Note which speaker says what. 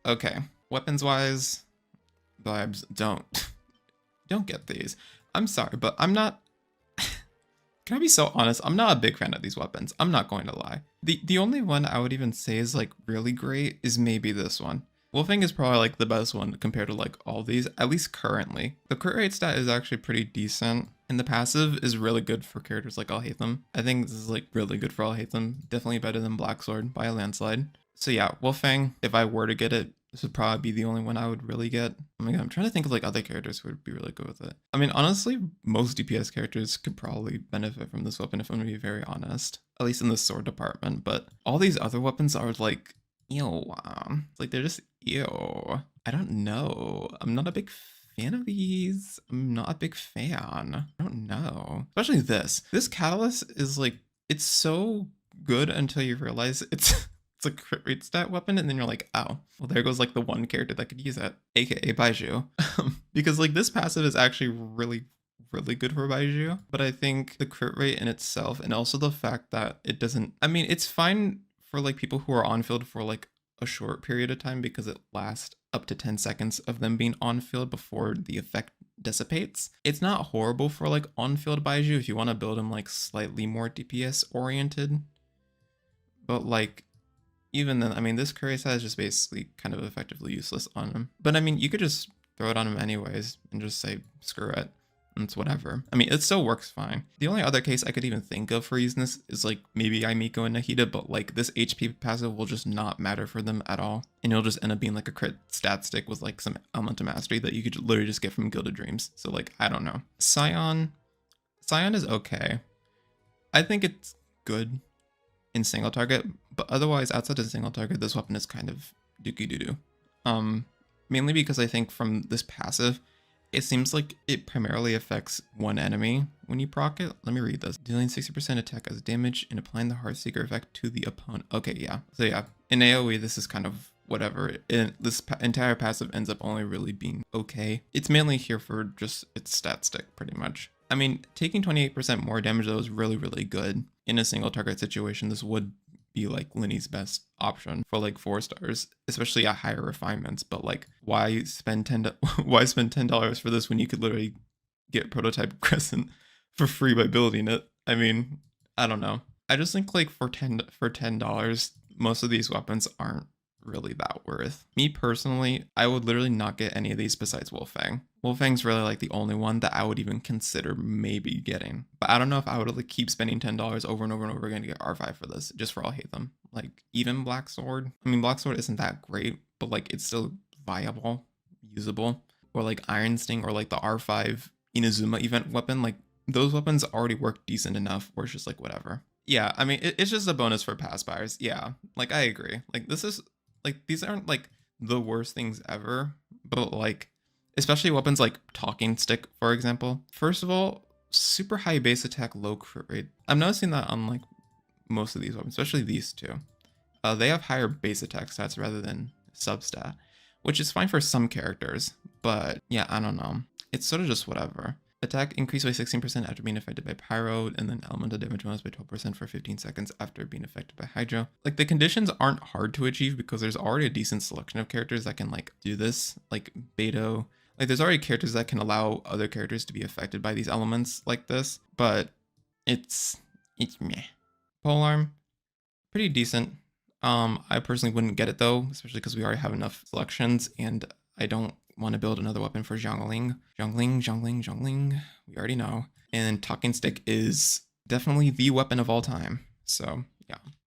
Speaker 1: Okay. Weapons wise, vibes don't get these. I'm sorry, but I'm not. Can I be so honest? I'm not a big fan of these weapons. I'm not going to lie. The only one I would even say is like really great is maybe this one. Wolfing is probably like the best one compared to like all these, at least currently. The crit rate stat is actually pretty decent, and the passive is really good for characters like I'll Hate Them. I think this is like really good for I'll Hate Them. Definitely better than Black Sword by a landslide. So yeah, Wolfang, if I were to get it, this would probably be the only one I would really get. Oh my god, I'm trying to think of like other characters who would be really good with it. I mean, honestly, most DPS characters could probably benefit from this weapon if I'm gonna be very honest. At least in the sword department, but all these other weapons are like, ew. Like they're just ew. I don't know. I'm not a big fan of these. I'm not a big fan. I don't know. Especially this. This catalyst is like, it's so good until you realize it's a crit rate stat weapon, and then you're like, oh, well, there goes like the one character that could use it, aka Baiju. Because like this passive is actually really good for Baiju, but I think the crit rate in itself, and also the fact that it doesn't, I mean, it's fine for like people who are on field for like a short period of time because it lasts up to 10 seconds of them being on field before the effect dissipates. It's not horrible for like on field Baiju if you want to build him like slightly more DPS oriented, but like even then, I mean, this curry set is just basically kind of effectively useless on him. But I mean, you could just throw it on him anyways and just say, screw it. It's whatever. I mean, it still works fine. The only other case I could even think of for using this is like maybe Aimiko and Nahida, but like this HP passive will just not matter for them at all. And it'll just end up being like a crit stat stick with like some element of mastery that you could literally just get from Gilded Dreams. So like, I don't know. Scion is okay. I think it's good in single target, but otherwise outside of single target, this weapon is kind of dookie doo doo. Mainly because I think from this passive, it seems like it primarily affects one enemy when you proc it. Let me read this. Dealing 60% attack as damage and applying the Heartseeker effect to the opponent. Okay, yeah. So yeah, in AoE, this is kind of whatever. This entire passive ends up only really being okay. It's mainly here for just its stat stick, pretty much. I mean, taking 28% more damage though is really good. In a single target situation, this would be like Linny's best option for like 4 stars, especially at higher refinements. But like, why spend $10 for this when you could literally get Prototype Crescent for free by building it? I mean, I don't know. I just think like for $10, most of these weapons aren't really that worth. Me personally, I would literally not get any of these besides Wolfang. Wolfang's really like the only one that I would even consider maybe getting. But I don't know if I would like keep spending $10 over and over and over again to get R5 for this, just for I'll Hate Them. Like even Black Sword. I mean, Black Sword isn't that great, but like it's still viable, usable. Or like Iron Sting or like the R5 Inazuma event weapon. Like those weapons already work decent enough where it's just like whatever. Yeah, I mean, it's just a bonus for pass buyers. Yeah, like I agree. Like this is like, these aren't like the worst things ever, but like, especially weapons like Talking Stick, for example. First of all, super high base attack, low crit rate. I'm noticing that on like most of these weapons, especially these two. They have higher base attack stats rather than substat, which is fine for some characters, but yeah, I don't know. It's sort of just whatever. Attack increased by 16% after being affected by Pyro, and then elemental damage bonus by 12% for 15 seconds after being affected by Hydro. Like the conditions aren't hard to achieve because there's already a decent selection of characters that can like do this, like Beto. Like there's already characters that can allow other characters to be affected by these elements like this, but it's meh. Polearm, pretty decent. I personally wouldn't get it though, especially because we already have enough selections and I don't want to build another weapon for Zhongling. Zhongling. We already know. And Talking Stick is definitely the weapon of all time. So, yeah.